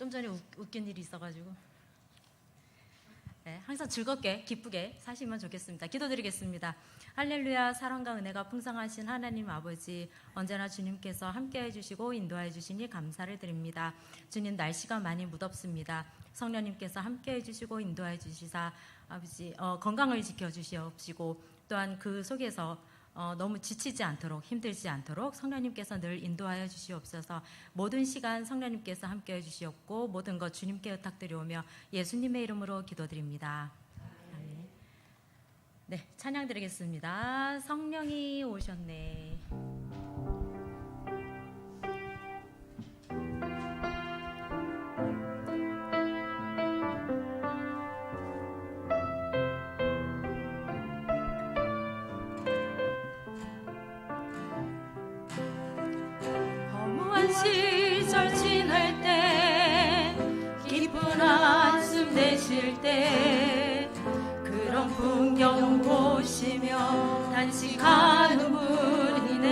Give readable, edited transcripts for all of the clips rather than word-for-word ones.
좀 전에 웃긴 일이 있어가지고 네, 항상 즐겁게 기쁘게 사시면 좋겠습니다. 기도드리겠습니다. 할렐루야. 사랑과 은혜가 풍성하신 하나님 아버지, 언제나 주님께서 함께해 주시고 인도해 주시니 감사를 드립니다. 주님, 날씨가 많이 무덥습니다. 성령님께서 함께해 주시고 인도해 주시사 아버지 건강을 지켜주시옵시고, 또한 그 속에서 너무 지치지 않도록, 힘들지 않도록 성령님께서 늘 인도하여 주시옵소서. 모든 시간 성령님께서 함께해 주시옵고 모든 것 주님께 부탁드리오며 예수님의 이름으로 기도드립니다. 아멘. 네, 찬양 드리겠습니다. 성령이 오셨네. 시절 지날 때, 기쁜 한숨 내쉴 때, 그런 풍경 보시며 단식하는 분이네.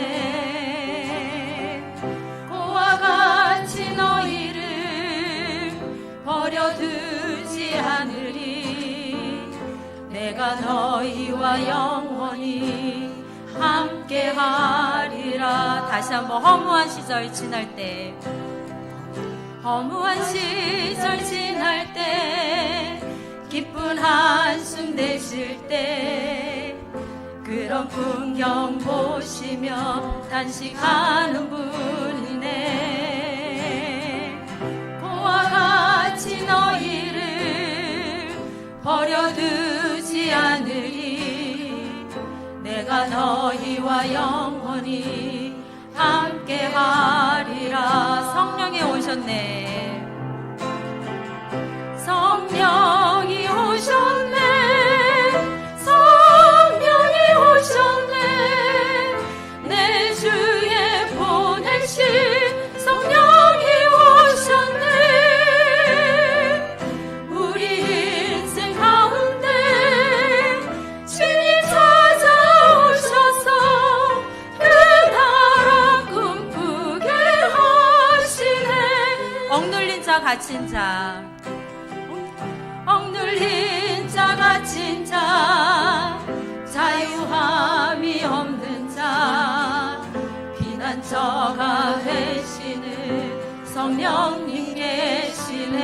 고와 같이 너희를 버려두지 않으리. 내가 너희와 영원히 함께하리라. 다시 한번 허무한 시절 지날 때, 허무한 시절 지날 때, 기쁜 한숨 내쉴 때, 그런 풍경 보시며 단식하는 분이네. 고와 같이 너희를 버려두지 않으리. 내가 너희와 영원히 함께하리라. 성령이 오셨네. 성령이 오셨네. 성령이 오셨네. 내 주에 보내신 성령이 오셨네. 우리 인생 가운데 친히 찾아오셔서 그 나라 꿈꾸게 하시네. 억눌린 자 갇힌 자, 억눌린 자 갇힌 자, 자유함이 없는 자, 피난처가 되시는 성령님 계시네.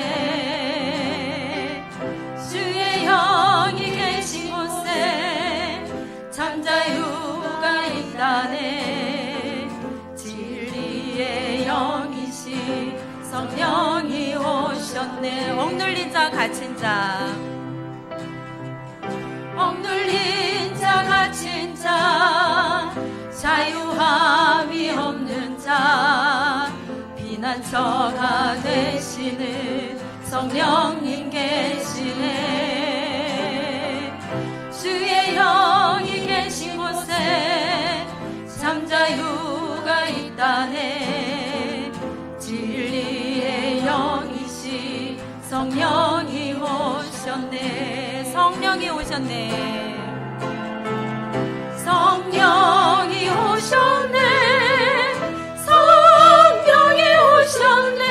주의 영이 계신 곳에 참 자유가 있다네. 진리의 영이시 성령이 오셨네. 억눌린 자 갇힌 자, 억눌린 자 갇힌 자, 자유함이 없는 자, 피난처가 되시는 성령님 계시네. 주의 영이 계신 곳에 참 자유가 있다네. 진리의 영이시 성령이 오셨네. 성령이 오셨네. 성령이 오셨네. 성령이 오셨네.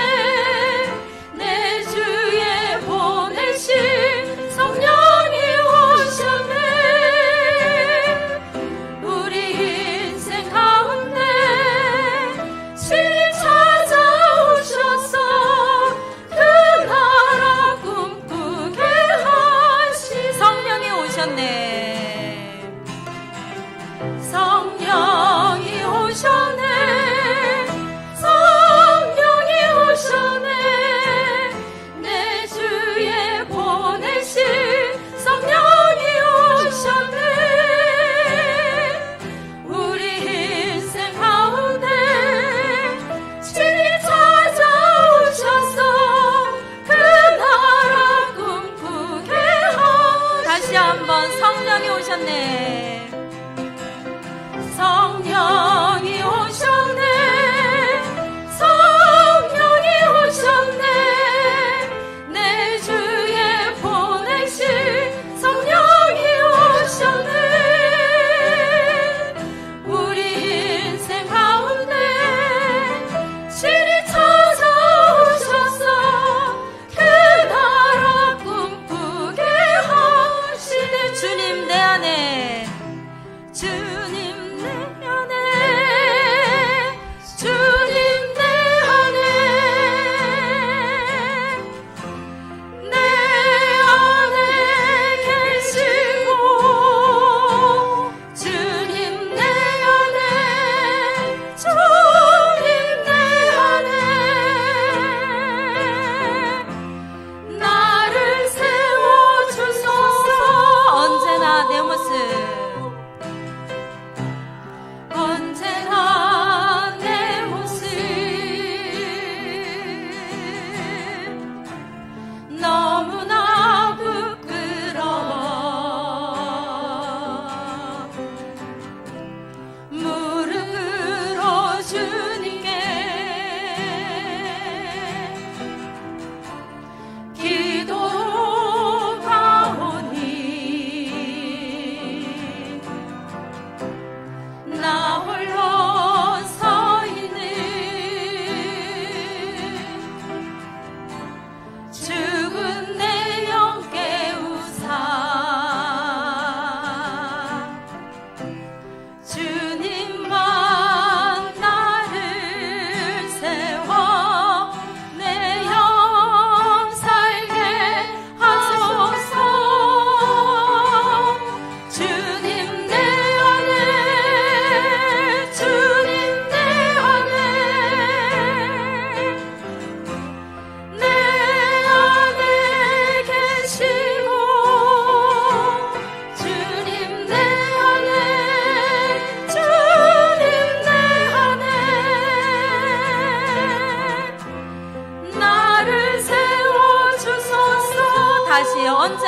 내 주에 보내신 성령이 오셨네. 우리 인생 가운데 친히 찾아오셔서 그 나라 꿈꾸게 하시. 성령이 오셨네. 성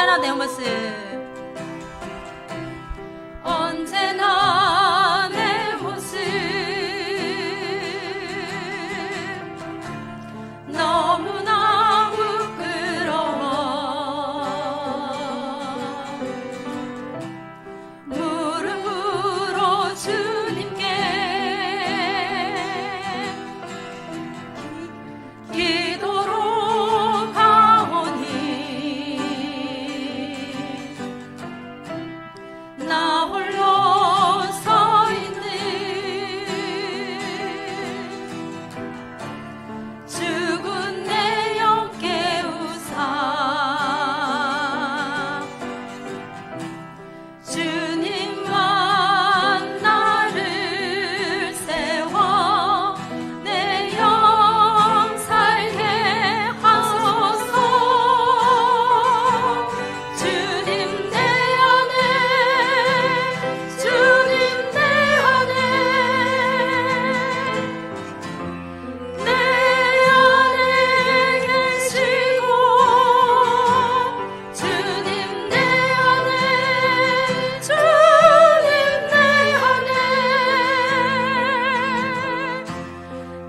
언제나 내 모습 언제나 내 모습 너무나 부끄러워 무릎으로 주님께 기도로 가오니 나 홀로 서 있는 죽은 내 영 깨우사 주님만 나를 세워 내 영 살게 하소서 주님 내 안에 주님 내 안에 내 안에 계시고 주님 내 안에 주님 내 안에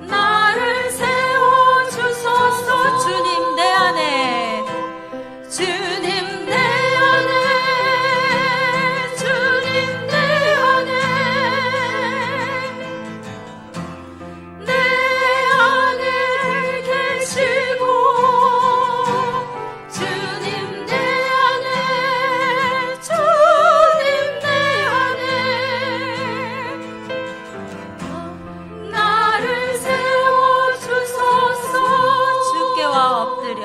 나를 세워주소서 주님 내 안에 주님 내 안에 주님 내 안에 내 안에 계시고 주님 내 안에 주님 내 안에 나를 세워주소서 주께와 엎드려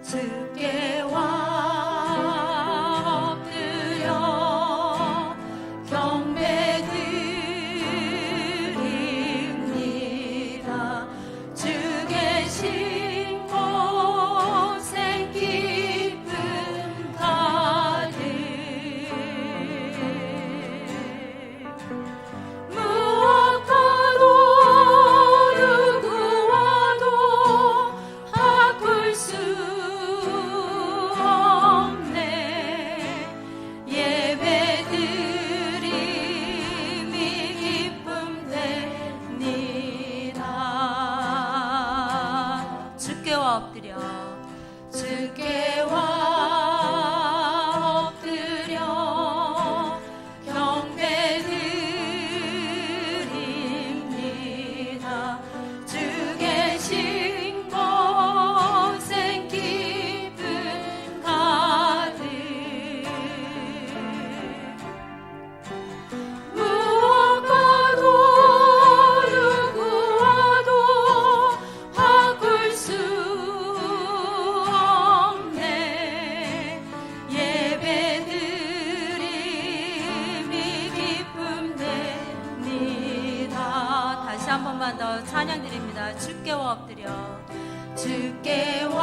주께와 엎드려 경배드립니다 주 계신 곳에 기쁨 가득 무엇과도 누구와도 바꿀 수 없네 예배드림이 기쁨 됩니다 주께와 엎드려 주께와 엎드려 경배드립니다 주 계신 곳엔 기쁨 가득 무엇과도 누구와도 바꿀 수 없네 예배드림이 기쁨 됩니다 다시 한 번만 더 찬양 드립니다 주께와 엎드려 주께와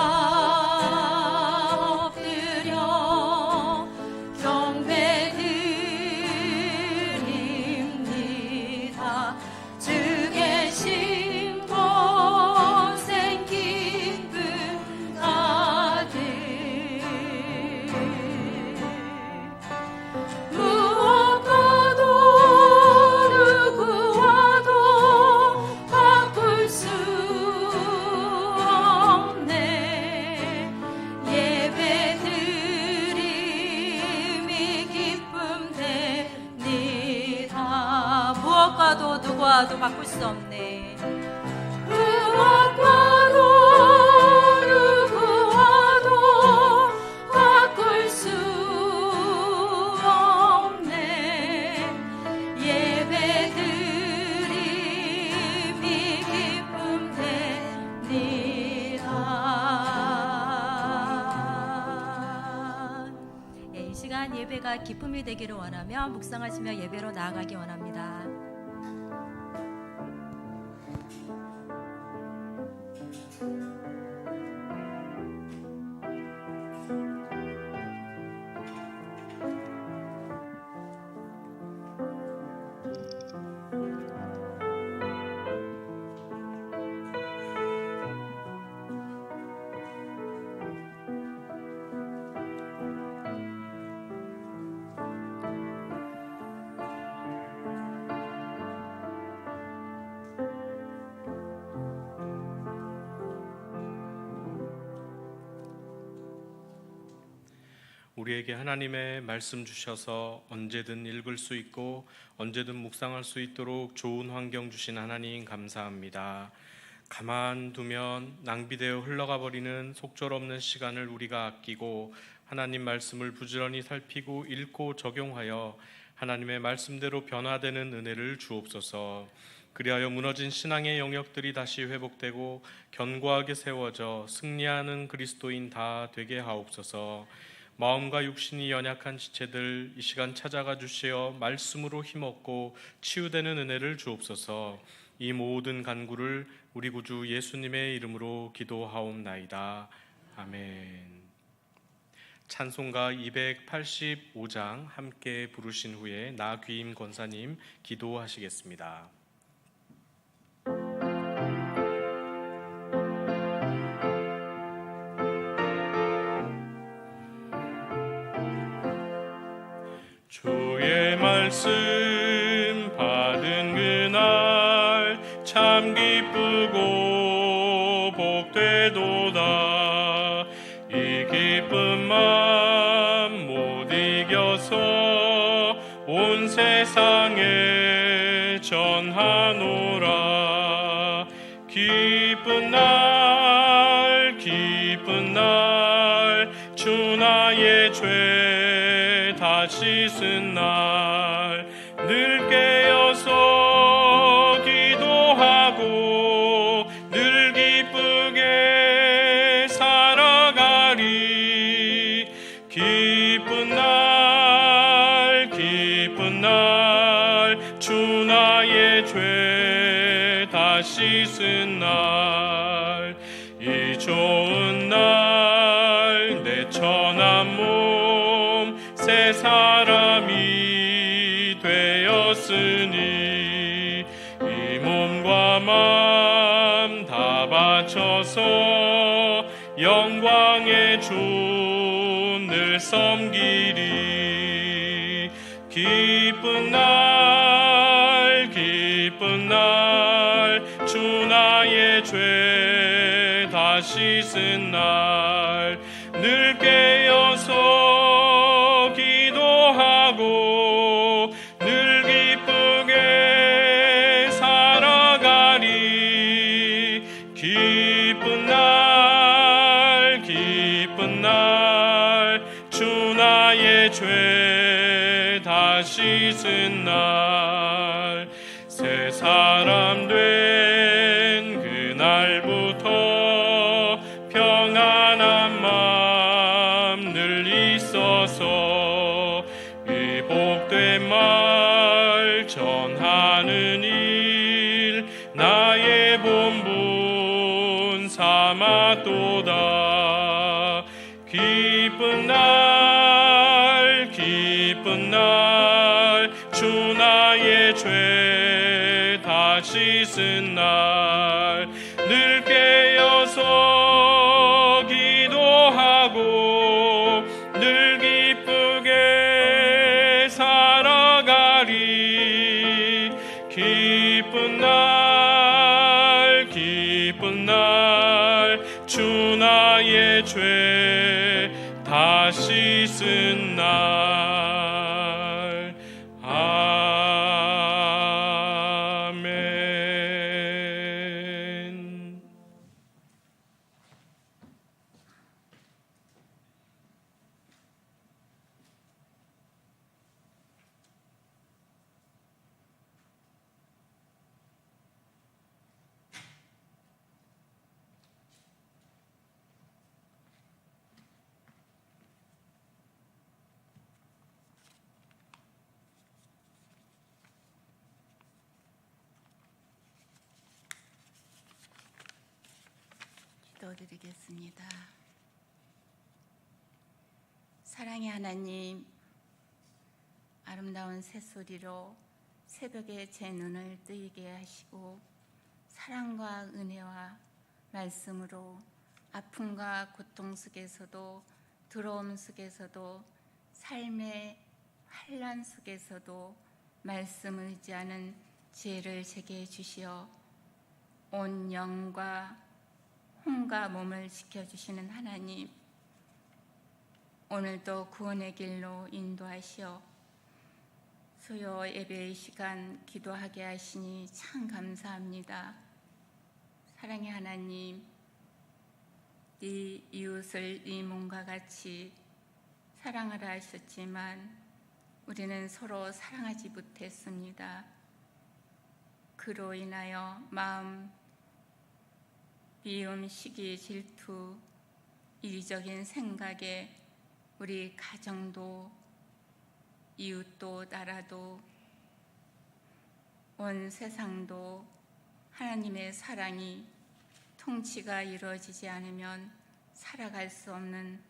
엎드려 경배드립니다 주 계신 곳엔 기쁨 가득 무엇과도 누구와도 바꿀 수 없네 예배드림이 기쁨 됩니다 무엇과도 누구와도 바꿀 수 없네 무엇과도 누구와도 바꿀 수 없네 예배드림이 기쁨 됩니다 이 시간 예배가 기쁨이 되기를 원하며 묵상하시며 예배로 나아가기 원합니다. 우리에게 하나님의 말씀 주셔서 언제든 읽을 수 있고 언제든 묵상할 수 있도록 좋은 환경 주신 하나님 감사합니다. 가만두면 낭비되어 흘러가 버리는 속절없는 시간을 우리가 아끼고 하나님 말씀을 부지런히 살피고 읽고 적용하여 하나님의 말씀대로 변화되는 은혜를 주옵소서. 그리하여 무너진 신앙의 영역들이 다시 회복되고 견고하게 세워져 승리하는 그리스도인 다 되게 하옵소서. 마음과 육신이 연약한 지체들 이 시간 찾아가 주시어 말씀으로 힘없고 치유되는 은혜를 주옵소서. 이 모든 간구를 우리 구주 예수님의 이름으로 기도하옵나이다. 아멘. 찬송가 285장 함께 부르신 후에 나귀임 권사님 기도하시겠습니다. 주의 말씀 받은 그날 참 기쁘고 복되도다. 이 기쁜 마음 못 이겨서 온 세상에 전하노라. 기쁜 날 주 나의 죄 다 씻은 날 늘 깨어서 기도하고 늘 기쁘게 살아가리. 기쁜 날 주 나의 죄 다 씻은 날 이 좋은 날 내 천한 몸 새 사람이 되었으니 이 몸과 마음 다 바쳐서 영광의 주 늘 섬기리. 기쁜 날 주 나의 죄 다 씻은 날 늘 깨어서 기도하고 늘 기쁘게 살아가리. 기쁜 날 주 나의 죄 다 씻은 날 새 사람 된 그날부터 평안한 마음 늘 있어서 이 복된 말 전하는 일 나의 본분 삼았도다. 기쁜 날 주 나의 죄 다 씻은 날 늘 깨어서 기도하고 늘 기쁘게 살아가리. 기쁜 날 주 나의 죄 다 씻은 날. 아멘. 기도드리겠습니다. 사랑의 하나님, 아름다운 새소리로 새벽에 제 눈을 뜨이게 하시고 사랑과 은혜와 말씀으로 아픔과 고통 속에서도 두려움 속에서도 삶의 환난 속에서도 말씀을 의지하는 지혜를 제게 해주시어 온 영과 혼과 몸을 지켜주시는 하나님, 오늘도 구원의 길로 인도하시어 수요 예배의 시간 기도하게 하시니 참 감사합니다. 사랑의 하나님, 네 이웃을 네 몸과 같이 사랑하라 하셨지만 우리는 서로 사랑하지 못했습니다. 그로 인하여 마음, 미움, 시기, 질투, 이기적인 생각에 우리 가정도 이웃도 나라도 온 세상도 하나님의 사랑이 통치가 이루어지지 않으면 살아갈 수 없는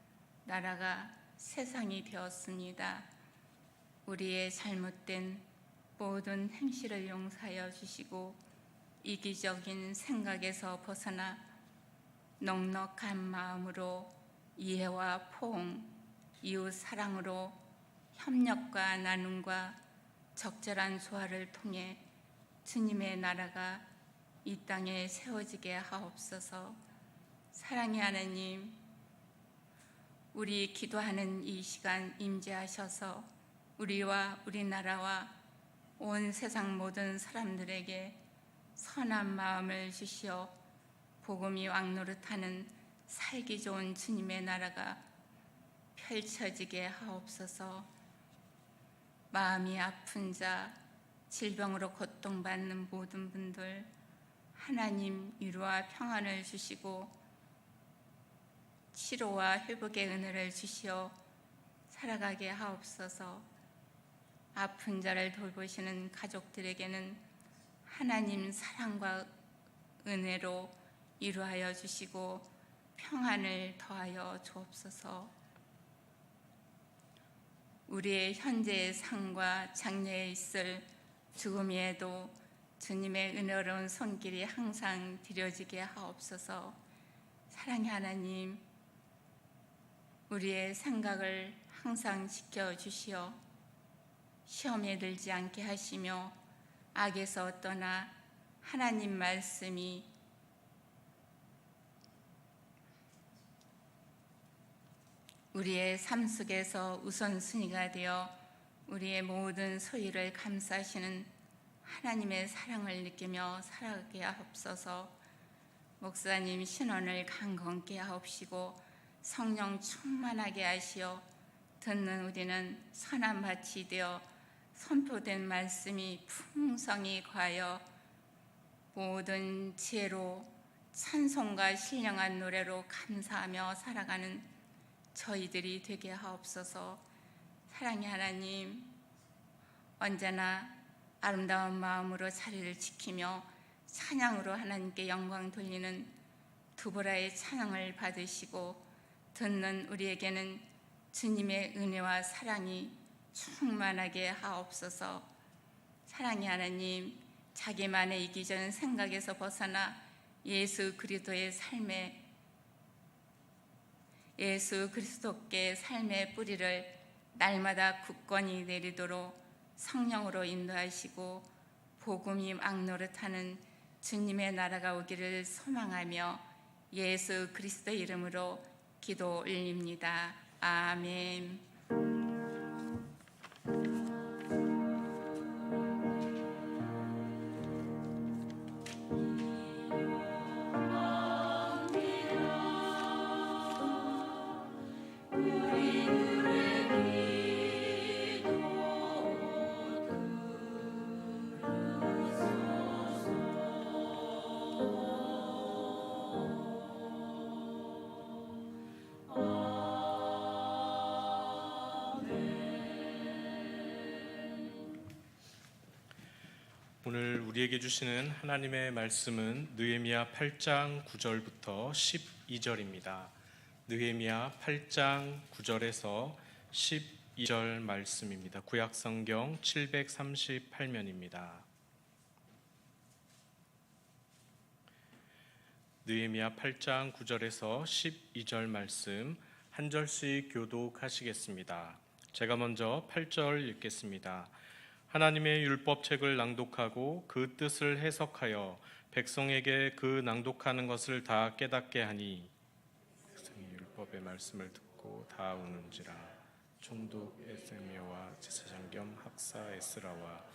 나라가 세상이 되었습니다. 우리의 잘못된 모든 행실을 용서하여 주시고 이기적인 생각에서 벗어나 넉넉한 마음으로 이해와 포옹, 이웃 사랑으로 협력과 나눔과 적절한 조화를 통해 주님의 나라가 이 땅에 세워지게 하옵소서. 사랑의 하나님, 우리 기도하는 이 시간 임재하셔서 우리와 우리나라와 온 세상 모든 사람들에게 선한 마음을 주시어 복음이 왕노릇하는 살기 좋은 주님의 나라가 펼쳐지게 하옵소서. 마음이 아픈 자, 질병으로 고통받는 모든 분들 하나님 위로와 평안을 주시고 치료와 회복의 은혜를 주시어 살아가게 하옵소서. 아픈 자를 돌보시는 가족들에게는 하나님 사랑과 은혜로 위로하여 주시고 평안을 더하여 주옵소서. 우리의 현재의 삶과 장래에 있을 죽음에도 주님의 은혜로운 손길이 항상 드려지게 하옵소서. 사랑의 하나님, 우리의 생각을 항상 지켜주시어 시험에 들지 않게 하시며 악에서 떠나 하나님 말씀이 우리의 삶 속에서 우선순위가 되어 우리의 모든 소유를 감싸시는 하나님의 사랑을 느끼며 살아가게 하옵소서. 목사님 신원을 강건케 하옵시고 성령 충만하게 하시어 듣는 우리는 선한 밭이 되어 선포된 말씀이 풍성히 과하여 모든 지혜로 찬송과 신령한 노래로 감사하며 살아가는 저희들이 되게 하옵소서. 사랑의 하나님, 언제나 아름다운 마음으로 자리를 지키며 찬양으로 하나님께 영광 돌리는 두보라의 찬양을 받으시고 듣는 우리에게는 주님의 은혜와 사랑이 충만하게 하옵소서. 사랑의 하나님, 자기만의 이기적인 생각에서 벗어나 예수 그리스도께 삶의 뿌리를 날마다 굳건히 내리도록 성령으로 인도하시고 복음이 왕노릇하는 주님의 나라가 오기를 소망하며 예수 그리스도의 이름으로 기도 올립니다. 아멘. 오늘 우리에게 주시는 하나님의 말씀은 느헤미야 8장 9절부터 12절입니다. 느헤미야 8장 9절에서 12절 말씀입니다. 구약성경 738면입니다. 느헤미야 8장 9절에서 12절 말씀 한 절씩 교독하시겠습니다. 제가 먼저 8절 읽겠습니다. 하나님의 율법책을 낭독하고 그 뜻을 해석하여 백성에게 그 낭독하는 것을 다 깨닫게 하니 백성이 율법의 말씀을 듣고 듣고 다 우는지라. 총독 에세미야와 제사장 겸 학사 에스라와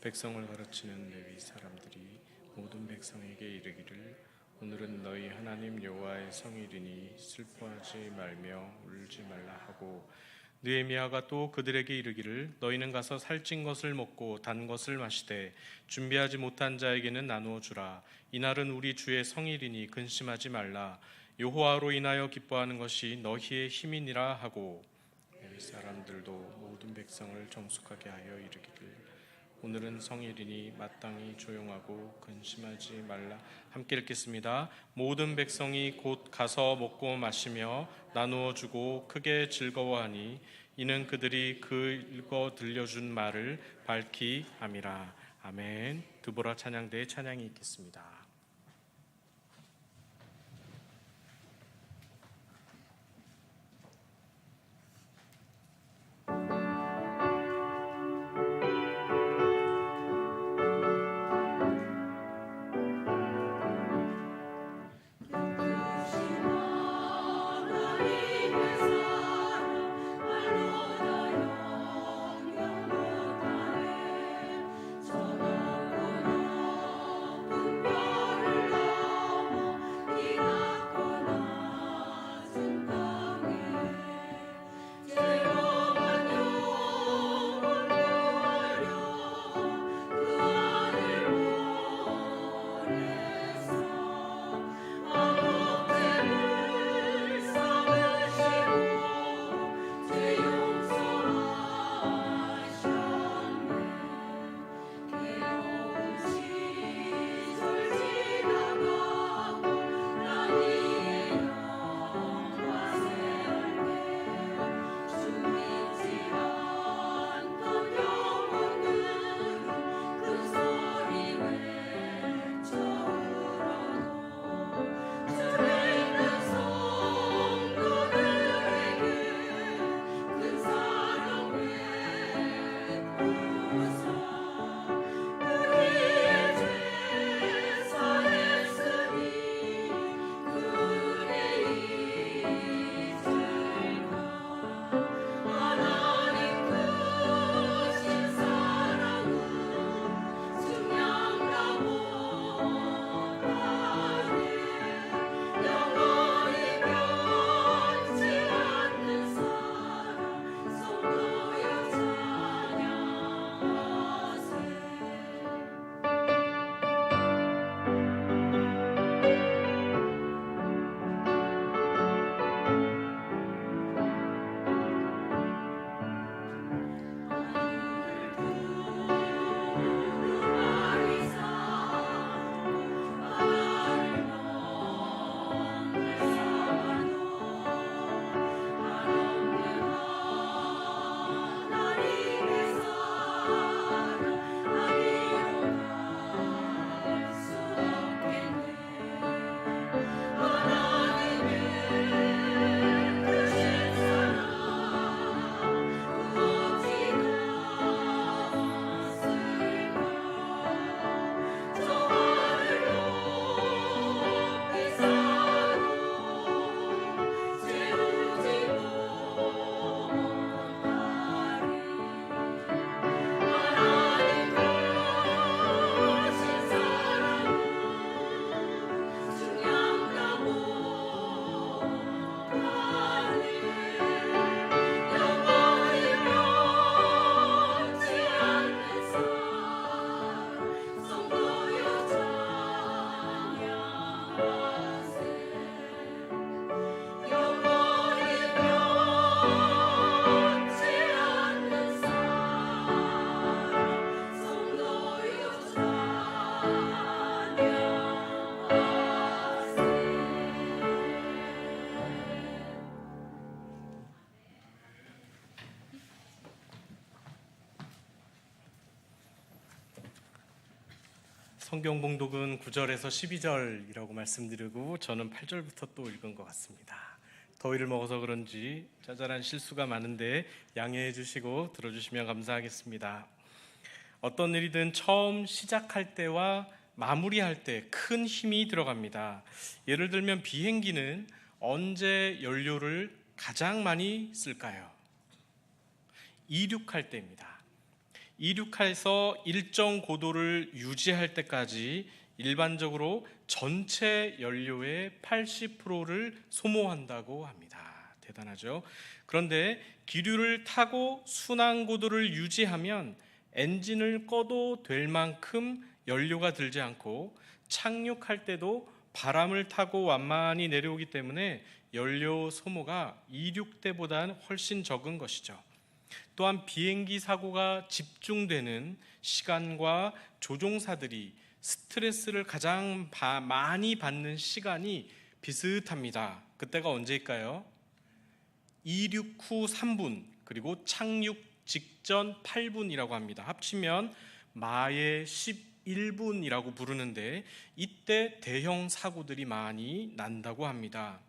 백성을 가르치는 레위 사람들이 모든 백성에게 이르기를 오늘은 너희 하나님 여호와의 성일이니 슬퍼하지 말며 울지 말라 하고, 느헤미야가 또 그들에게 이르기를 너희는 가서 살찐 것을 먹고 단 것을 마시되 준비하지 못한 자에게는 나누어 주라. 이날은 우리 주의 성일이니 근심하지 말라. 여호와로 인하여 기뻐하는 것이 너희의 힘이니라 하고, 레위 사람들도 모든 백성을 정숙하게 하여 이르기를 오늘은 성일이니 마땅히 조용하고 근심하지 말라. 함께 읽겠습니다. 모든 백성이 곧 가서 먹고 마시며 나누어 주고 크게 즐거워하니 이는 그들이 그 읽어 들려준 말을 밝히 함이라. 아멘. 드보라 찬양대의 찬양이 있겠습니다. 성경 봉독은 9절에서 12절이라고 말씀드리고 저는 8절부터 또 읽은 것 같습니다. 더위를 먹어서 그런지 짜잘한 실수가 많은데 양해해 주시고 들어주시면 감사하겠습니다. 어떤 일이든 처음 시작할 때와 마무리할 때 큰 힘이 들어갑니다. 예를 들면 비행기는 언제 연료를 가장 많이 쓸까요? 이륙할 때입니다. 이륙해서 일정 고도를 유지할 때까지 일반적으로 전체 연료의 80%를 소모한다고 합니다. 대단하죠? 그런데 기류를 타고 순항 고도를 유지하면 엔진을 꺼도 될 만큼 연료가 들지 않고 착륙할 때도 바람을 타고 완만히 내려오기 때문에 연료 소모가 이륙 때보다는 훨씬 적은 것이죠. 또한 비행기 사고가 집중되는 시간과 조종사들이 스트레스를 가장 많이 받는 시간이 비슷합니다. 그때가 언제일까요? 이륙 후 3분 그리고 착륙 직전 8분이라고 합니다. 합치면 마의 11분이라고 부르는데 이때 대형 사고들이 많이 난다고 합니다.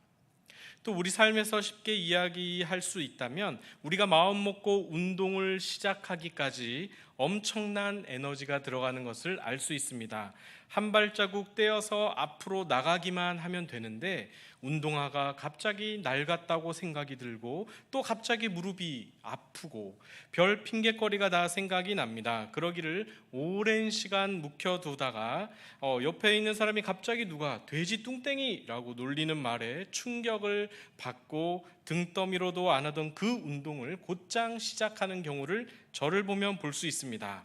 또 우리 삶에서 쉽게 이야기할 수 있다면 우리가 마음 먹고 운동을 시작하기까지 엄청난 에너지가 들어가는 것을 알 수 있습니다. 한 발자국 떼어서 앞으로 나가기만 하면 되는데 운동화가 갑자기 낡았다고 생각이 들고 또 갑자기 무릎이 아프고 별 핑계거리가 다 생각이 납니다. 그러기를 오랜 시간 묵혀두다가 옆에 있는 사람이 갑자기 누가 돼지 뚱땡이라고 놀리는 말에 충격을 받고 등더미로도 안 하던 그 운동을 곧장 시작하는 경우를 저를 보면 볼 수 있습니다.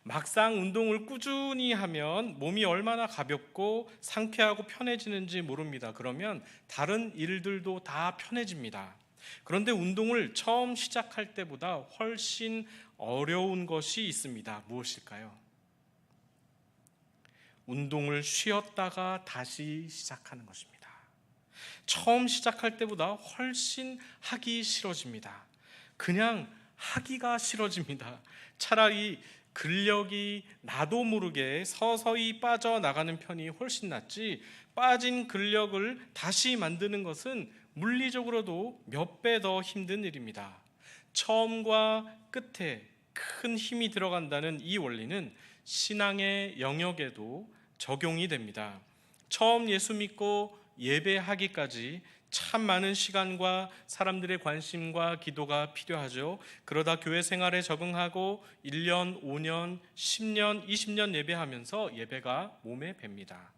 막상 운동을 꾸준히 하면 몸이 얼마나 가볍고 상쾌하고 편해지는지 모릅니다. 그러면 다른 일들도 다 편해집니다. 그런데 운동을 처음 시작할 때보다 훨씬 어려운 것이 있습니다. 무엇일까요? 운동을 쉬었다가 다시 시작하는 것입니다. 처음 시작할 때보다 훨씬 하기 싫어집니다. 그냥 하기가 싫어집니다. 차라리 근력이 나도 모르게 서서히 빠져나가는 편이 훨씬 낫지 빠진 근력을 다시 만드는 것은 물리적으로도 몇 배 더 힘든 일입니다. 처음과 끝에 큰 힘이 들어간다는 이 원리는 신앙의 영역에도 적용이 됩니다. 처음 예수 믿고 예배하기까지 참 많은 시간과 사람들의 관심과 기도가 필요하죠. 그러다 교회 생활에 적응하고 1년, 5년, 10년, 20년 예배하면서 예배가 몸에 뱄니다.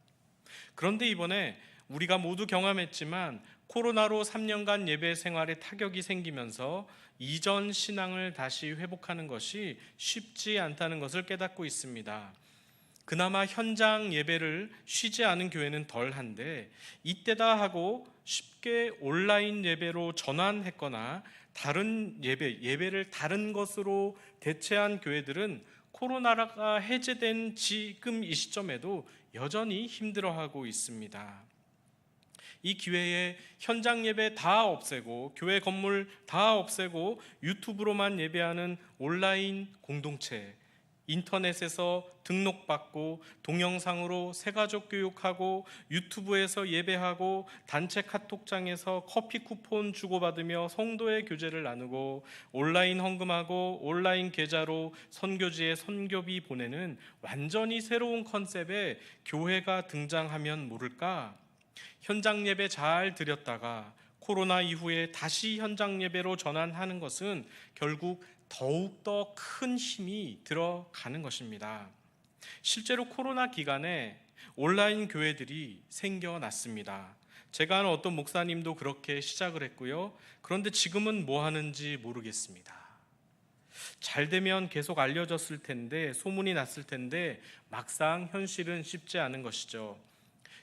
그런데 이번에 우리가 모두 경험했지만 코로나로 3년간 예배 생활에 타격이 생기면서 이전 신앙을 다시 회복하는 것이 쉽지 않다는 것을 깨닫고 있습니다. 그나마 현장 예배를 쉬지 않은 교회는 덜한데 이때다 하고 쉽게 온라인 예배로 전환했거나 다른 예배를 다른 것으로 대체한 교회들은 코로나가 해제된 지금 이 시점에도 여전히 힘들어하고 있습니다. 이 기회에 현장 예배 다 없애고 교회 건물 다 없애고 유튜브로만 예배하는 온라인 공동체, 인터넷에서 등록받고 동영상으로 새가족 교육하고 유튜브에서 예배하고 단체 카톡장에서 커피 쿠폰 주고받으며 성도의 교제를 나누고 온라인 헌금하고 온라인 계좌로 선교지에 선교비 보내는 완전히 새로운 컨셉의 교회가 등장하면 모를까? 현장 예배 잘 드렸다가 코로나 이후에 다시 현장 예배로 전환하는 것은 결국 더욱더 큰 힘이 들어가는 것입니다. 실제로 코로나 기간에 온라인 교회들이 생겨났습니다. 제가 아는 어떤 목사님도 그렇게 시작을 했고요. 그런데 지금은 뭐 하는지 모르겠습니다. 잘 되면 계속 알려졌을 텐데, 소문이 났을 텐데 막상 현실은 쉽지 않은 것이죠.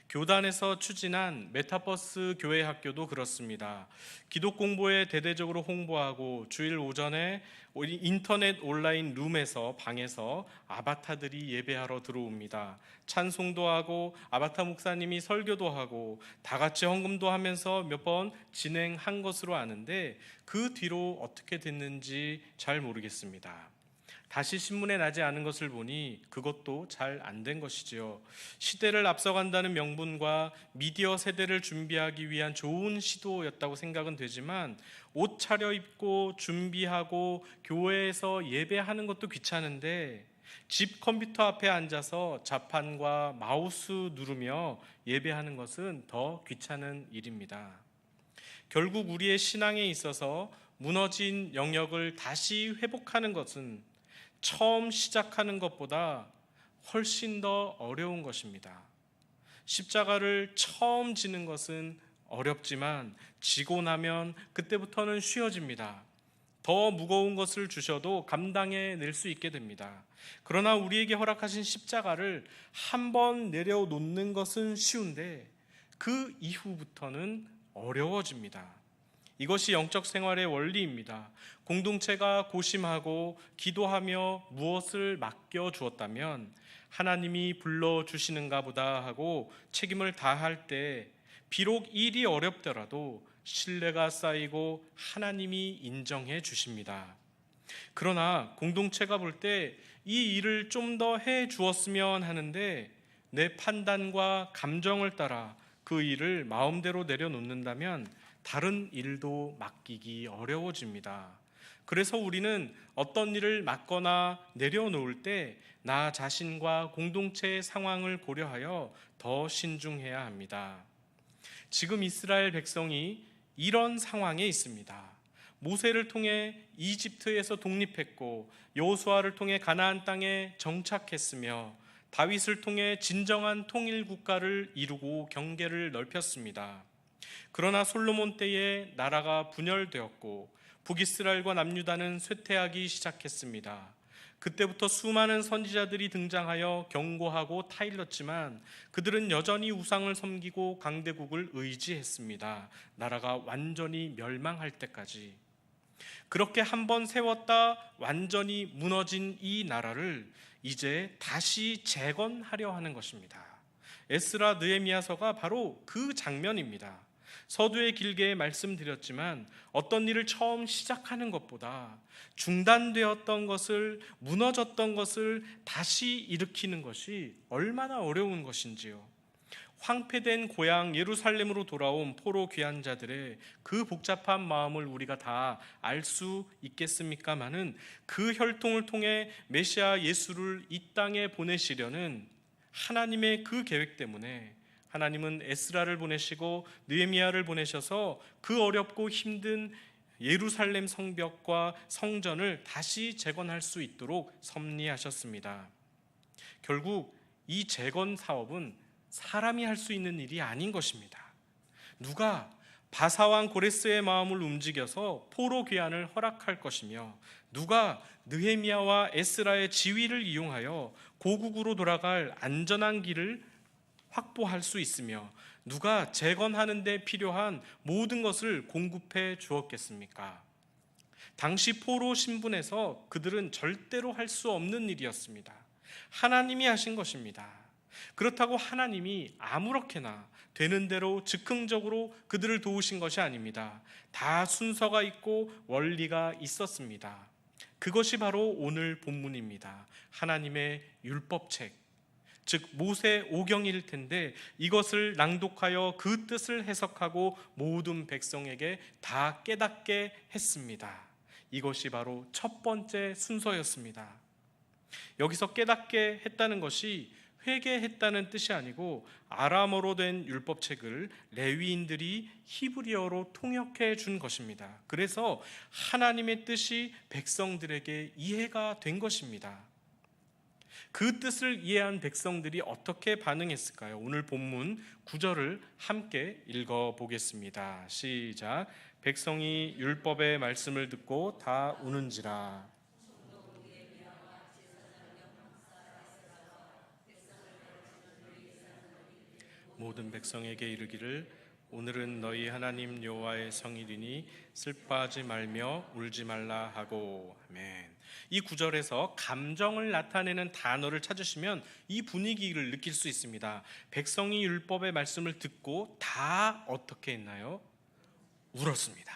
교단에서 추진한 메타버스 교회 학교도 그렇습니다. 기독 공부에 대대적으로 홍보하고 주일 오전에 인터넷 온라인 룸에서 방에서 아바타들이 예배하러 들어옵니다. 찬송도 하고 아바타 목사님이 설교도 하고 다 같이 헌금도 하면서 몇 번 진행한 것으로 아는데 그 뒤로 어떻게 됐는지 잘 모르겠습니다. 다시 신문에 나지 않은 것을 보니 그것도 잘 안 된 것이지요. 시대를 앞서간다는 명분과 미디어 세대를 준비하기 위한 좋은 시도였다고 생각은 되지만 옷 차려입고 준비하고 교회에서 예배하는 것도 귀찮은데 집 컴퓨터 앞에 앉아서 자판과 마우스 누르며 예배하는 것은 더 귀찮은 일입니다. 결국 우리의 신앙에 있어서 무너진 영역을 다시 회복하는 것은 처음 시작하는 것보다 훨씬 더 어려운 것입니다. 십자가를 처음 지는 것은 어렵지만 지고 나면 그때부터는 쉬워집니다. 더 무거운 것을 주셔도 감당해 낼 수 있게 됩니다. 그러나 우리에게 허락하신 십자가를 한번 내려놓는 것은 쉬운데 그 이후부터는 어려워집니다. 이것이 영적 생활의 원리입니다. 공동체가 고심하고 기도하며 무엇을 맡겨 주었다면 하나님이 불러주시는가 보다 하고 책임을 다할 때 비록 일이 어렵더라도 신뢰가 쌓이고 하나님이 인정해 주십니다. 그러나 공동체가 볼 때 이 일을 좀 더 해 주었으면 하는데 내 판단과 감정을 따라 그 일을 마음대로 내려놓는다면 다른 일도 맡기기 어려워집니다. 그래서 우리는 어떤 일을 맡거나 내려놓을 때 나 자신과 공동체의 상황을 고려하여 더 신중해야 합니다. 지금 이스라엘 백성이 이런 상황에 있습니다. 모세를 통해 이집트에서 독립했고 여호수아를 통해 가나안 땅에 정착했으며 다윗을 통해 진정한 통일 국가를 이루고 경계를 넓혔습니다. 그러나 솔로몬 때에 나라가 분열되었고 북이스라엘과 남유다는 쇠퇴하기 시작했습니다. 그때부터 수많은 선지자들이 등장하여 경고하고 타일렀지만 그들은 여전히 우상을 섬기고 강대국을 의지했습니다. 나라가 완전히 멸망할 때까지. 그렇게 한번 세웠다 완전히 무너진 이 나라를 이제 다시 재건하려 하는 것입니다. 에스라 느헤미야서가 바로 그 장면입니다. 서두에 길게 말씀드렸지만 어떤 일을 처음 시작하는 것보다 중단되었던 것을, 무너졌던 것을 다시 일으키는 것이 얼마나 어려운 것인지요. 황폐된 고향 예루살렘으로 돌아온 포로 귀환자들의 그 복잡한 마음을 우리가 다 알 수 있겠습니까마는 그 혈통을 통해 메시아 예수를 이 땅에 보내시려는 하나님의 그 계획 때문에 하나님은 에스라를 보내시고 느헤미야를 보내셔서 그 어렵고 힘든 예루살렘 성벽과 성전을 다시 재건할 수 있도록 섭리하셨습니다. 결국 이 재건 사업은 사람이 할 수 있는 일이 아닌 것입니다. 누가 바사왕 고레스의 마음을 움직여서 포로 귀환을 허락할 것이며 누가 느헤미야와 에스라의 지위를 이용하여 고국으로 돌아갈 안전한 길을 확보할 수 있으며 누가 재건하는 데 필요한 모든 것을 공급해 주었겠습니까? 당시 포로 신분에서 그들은 절대로 할 수 없는 일이었습니다. 하나님이 하신 것입니다. 그렇다고 하나님이 아무렇게나 되는 대로 즉흥적으로 그들을 도우신 것이 아닙니다. 다 순서가 있고 원리가 있었습니다. 그것이 바로 오늘 본문입니다. 하나님의 율법책, 즉 모세 오경일 텐데 이것을 낭독하여 그 뜻을 해석하고 모든 백성에게 다 깨닫게 했습니다. 이것이 바로 첫 번째 순서였습니다. 여기서 깨닫게 했다는 것이 회개했다는 뜻이 아니고 아람어로 된 율법책을 레위인들이 히브리어로 통역해 준 것입니다. 그래서 하나님의 뜻이 백성들에게 이해가 된 것입니다. 그 뜻을 이해한 백성들이 어떻게 반응했을까요? 오늘 본문 9절을 함께 읽어보겠습니다. 시작. 백성이 율법의 말씀을 듣고 다 우는지라. 모든 백성에게 이르기를 오늘은 너희 하나님 여호와의 성일이니 슬퍼하지 말며 울지 말라 하고. 아멘. 이 구절에서 감정을 나타내는 단어를 찾으시면 이 분위기를 느낄 수 있습니다. 백성이 율법의 말씀을 듣고 다 어떻게 했나요? 울었습니다.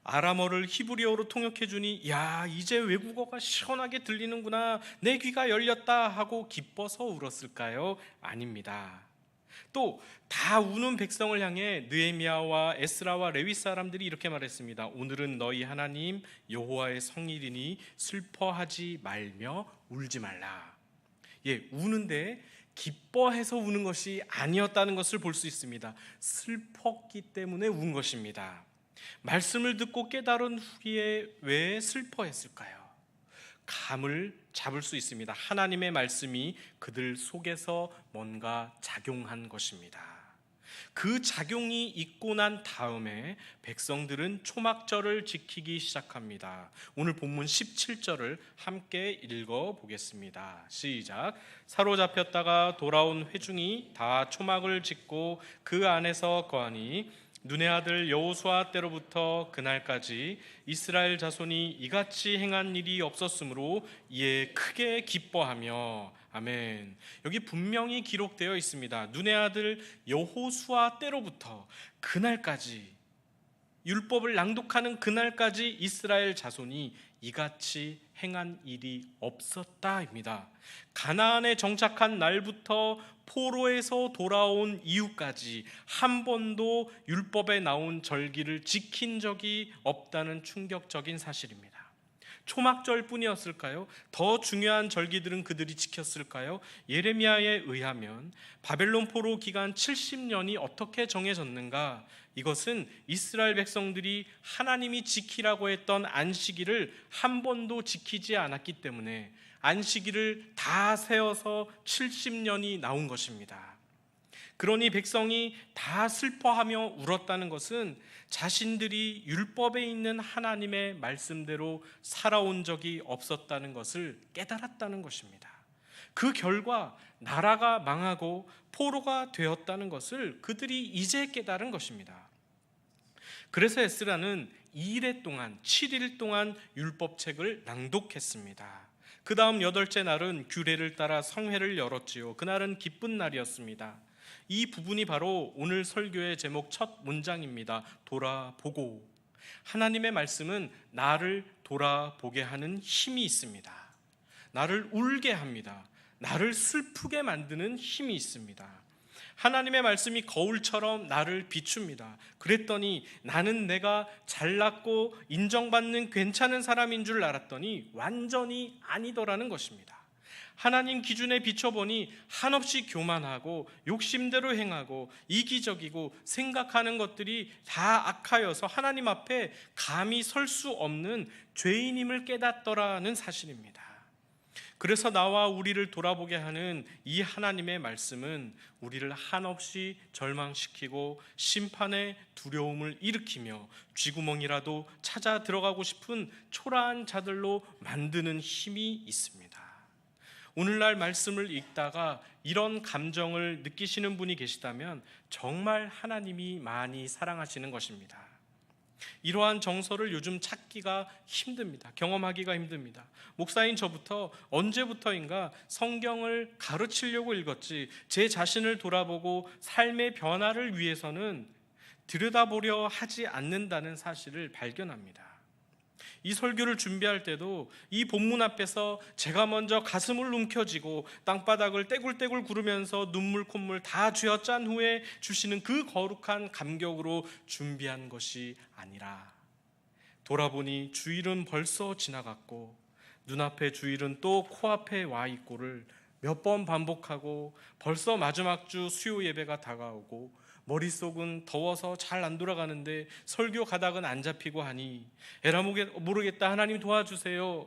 아람어를 히브리어로 통역해 주니 야 이제 외국어가 시원하게 들리는구나, 내 귀가 열렸다 하고 기뻐서 울었을까요? 아닙니다. 또 다 우는 백성을 향해 느헤미야와 에스라와 레위 사람들이 이렇게 말했습니다. 오늘은 너희 하나님 여호와의 성일이니 슬퍼하지 말며 울지 말라. 예, 우는데 기뻐해서 우는 것이 아니었다는 것을 볼 수 있습니다. 슬펐기 때문에 운 것입니다. 말씀을 듣고 깨달은 후에 왜 슬퍼했을까요? 감을 잡을 수 있습니다. 하나님의 말씀이 그들 속에서 뭔가 작용한 것입니다. 그 작용이 있고 난 다음에 백성들은 초막절을 지키기 시작합니다. 오늘 본문 17절을 함께 읽어보겠습니다. 시작. 사로잡혔다가 돌아온 회중이 다 초막을 짓고 그 안에서 거하니 눈의 아들 여호수아 때로부터 그날까지 이스라엘 자손이 이같이 행한 일이 없었으므로 이에 크게 기뻐하며. 아멘. 여기 분명히 기록되어 있습니다. 눈의 아들 여호수아 때로부터 그날까지, 율법을 낭독하는 그날까지 이스라엘 자손이 이같이 행한 일이 없었다입니다. 가나안에 정착한 날부터 포로에서 돌아온 이후까지 한 번도 율법에 나온 절기를 지킨 적이 없다는 충격적인 사실입니다. 초막절 뿐이었을까요? 더 중요한 절기들은 그들이 지켰을까요? 예레미야에 의하면 바벨론 포로 기간 70년이 어떻게 정해졌는가? 이것은 이스라엘 백성들이 하나님이 지키라고 했던 안식일을 한 번도 지키지 않았기 때문에 안식일을 다 세어서 70년이 나온 것입니다. 그러니 백성이 다 슬퍼하며 울었다는 것은 자신들이 율법에 있는 하나님의 말씀대로 살아온 적이 없었다는 것을 깨달았다는 것입니다. 그 결과 나라가 망하고 포로가 되었다는 것을 그들이 이제 깨달은 것입니다. 그래서 에스라는 2일 동안 7일 동안 율법책을 낭독했습니다. 그 다음 8째 날은 규례를 따라 성회를 열었지요. 그날은 기쁜 날이었습니다. 이 부분이 바로 오늘 설교의 제목 첫 문장입니다. 돌아보고. 하나님의 말씀은 나를 돌아보게 하는 힘이 있습니다. 나를 울게 합니다. 나를 슬프게 만드는 힘이 있습니다. 하나님의 말씀이 거울처럼 나를 비춥니다. 그랬더니 나는 내가 잘났고 인정받는 괜찮은 사람인 줄 알았더니 완전히 아니더라는 것입니다. 하나님 기준에 비춰보니 한없이 교만하고 욕심대로 행하고 이기적이고 생각하는 것들이 다 악하여서 하나님 앞에 감히 설 수 없는 죄인임을 깨닫더라는 사실입니다. 그래서 나와 우리를 돌아보게 하는 이 하나님의 말씀은 우리를 한없이 절망시키고 심판의 두려움을 일으키며 쥐구멍이라도 찾아 들어가고 싶은 초라한 자들로 만드는 힘이 있습니다. 오늘날 말씀을 읽다가 이런 감정을 느끼시는 분이 계시다면 정말 하나님이 많이 사랑하시는 것입니다. 이러한 정서를 요즘 찾기가 힘듭니다. 경험하기가 힘듭니다. 목사인 저부터 언제부터인가 성경을 가르치려고 읽었지 제 자신을 돌아보고 삶의 변화를 위해서는 들여다보려 하지 않는다는 사실을 발견합니다. 이 설교를 준비할 때도 이 본문 앞에서 제가 먼저 가슴을 움켜쥐고 땅바닥을 떼굴떼굴 구르면서 눈물 콧물 다 쥐어짠 후에 주시는 그 거룩한 감격으로 준비한 것이 아니라 돌아보니 주일은 벌써 지나갔고 눈앞에 주일은 또 코앞에 와 있고를 몇 번 반복하고 벌써 마지막 주 수요 예배가 다가오고 머릿속은 더워서 잘 안 돌아가는데 설교 가닥은 안 잡히고 하니 에라 모르겠다 하나님 도와주세요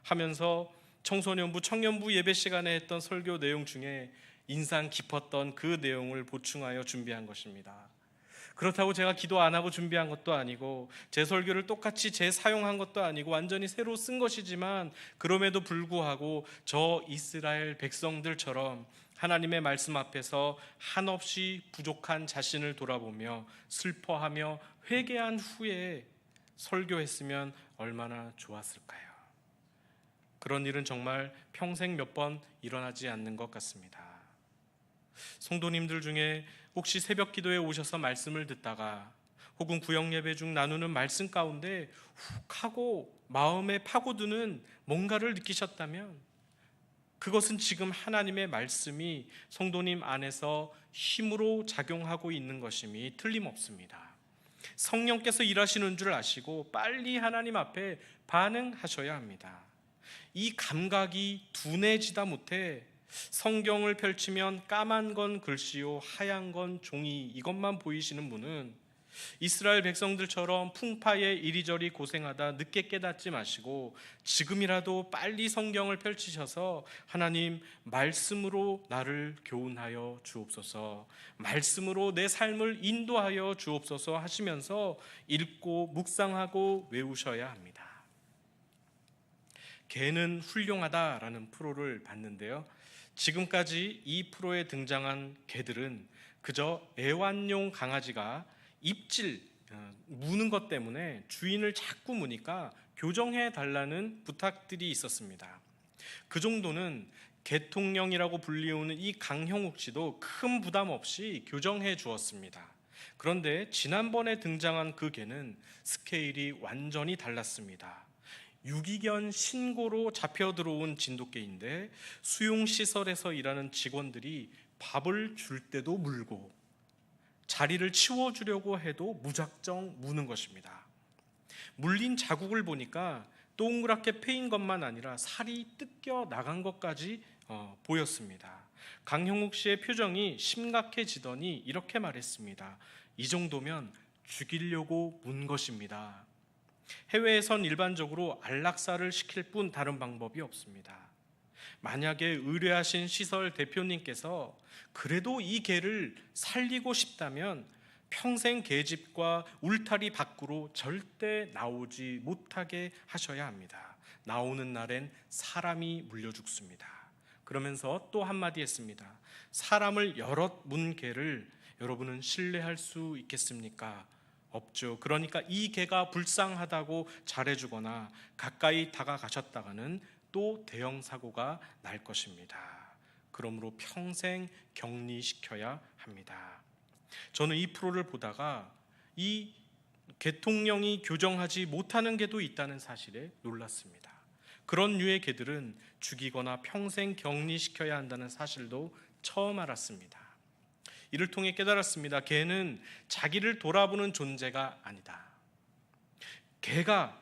하면서 청소년부 청년부 예배 시간에 했던 설교 내용 중에 인상 깊었던 그 내용을 보충하여 준비한 것입니다. 그렇다고 제가 기도 안 하고 준비한 것도 아니고 제 설교를 똑같이 재사용한 것도 아니고 완전히 새로 쓴 것이지만 그럼에도 불구하고 저 이스라엘 백성들처럼 하나님의 말씀 앞에서 한없이 부족한 자신을 돌아보며 슬퍼하며 회개한 후에 설교했으면 얼마나 좋았을까요? 그런 일은 정말 평생 몇 번 일어나지 않는 것 같습니다. 성도님들 중에 혹시 새벽 기도에 오셔서 말씀을 듣다가 혹은 구역 예배 중 나누는 말씀 가운데 훅 하고 마음에 파고드는 뭔가를 느끼셨다면 그것은 지금 하나님의 말씀이 성도님 안에서 힘으로 작용하고 있는 것임이 틀림없습니다. 성령께서 일하시는 줄 아시고 빨리 하나님 앞에 반응하셔야 합니다. 이 감각이 둔해지다 못해 성경을 펼치면 까만 건 글씨요 하얀 건 종이, 이것만 보이시는 분은 이스라엘 백성들처럼 풍파에 이리저리 고생하다 늦게 깨닫지 마시고 지금이라도 빨리 성경을 펼치셔서 하나님, 말씀으로 나를 교훈하여 주옵소서, 말씀으로 내 삶을 인도하여 주옵소서 하시면서 읽고 묵상하고 외우셔야 합니다. 개는 훌륭하다라는 프로를 봤는데요, 지금까지 이 프로에 등장한 개들은 그저 애완용 강아지가 입질, 무는 것 때문에 주인을 자꾸 무니까 교정해 달라는 부탁들이 있었습니다. 그 정도는 개통령이라고 불리우는 이 강형욱 씨도 큰 부담 없이 교정해 주었습니다. 그런데 지난번에 등장한 그 개는 스케일이 완전히 달랐습니다. 유기견 신고로 잡혀 들어온 진돗개인데 수용시설에서 일하는 직원들이 밥을 줄 때도 물고 자리를 치워주려고 해도 무작정 무는 것입니다. 물린 자국을 보니까 동그랗게 패인 것만 아니라 살이 뜯겨 나간 것까지 보였습니다. 강형욱 씨의 표정이 심각해지더니 이렇게 말했습니다. 이 정도면 죽이려고 문 것입니다. 해외에선 일반적으로 안락사를 시킬 뿐 다른 방법이 없습니다. 만약에 의뢰하신 시설 대표님께서 그래도 이 개를 살리고 싶다면 평생 개집과 울타리 밖으로 절대 나오지 못하게 하셔야 합니다. 나오는 날엔 사람이 물려 죽습니다. 그러면서 또 한마디 했습니다. 사람을 여럿 문 개를 여러분은 신뢰할 수 있겠습니까? 없죠. 그러니까 이 개가 불쌍하다고 잘해주거나 가까이 다가가셨다가는 또 대형 사고가 날 것입니다. 그러므로 평생 격리시켜야 합니다. 저는 이 프로를 보다가 이 개통령이 교정하지 못하는 개도 있다는 사실에 놀랐습니다. 그런 류의 개들은 죽이거나 평생 격리시켜야 한다는 사실도 처음 알았습니다. 이를 통해 깨달았습니다. 개는 자기를 돌아보는 존재가 아니다. 개가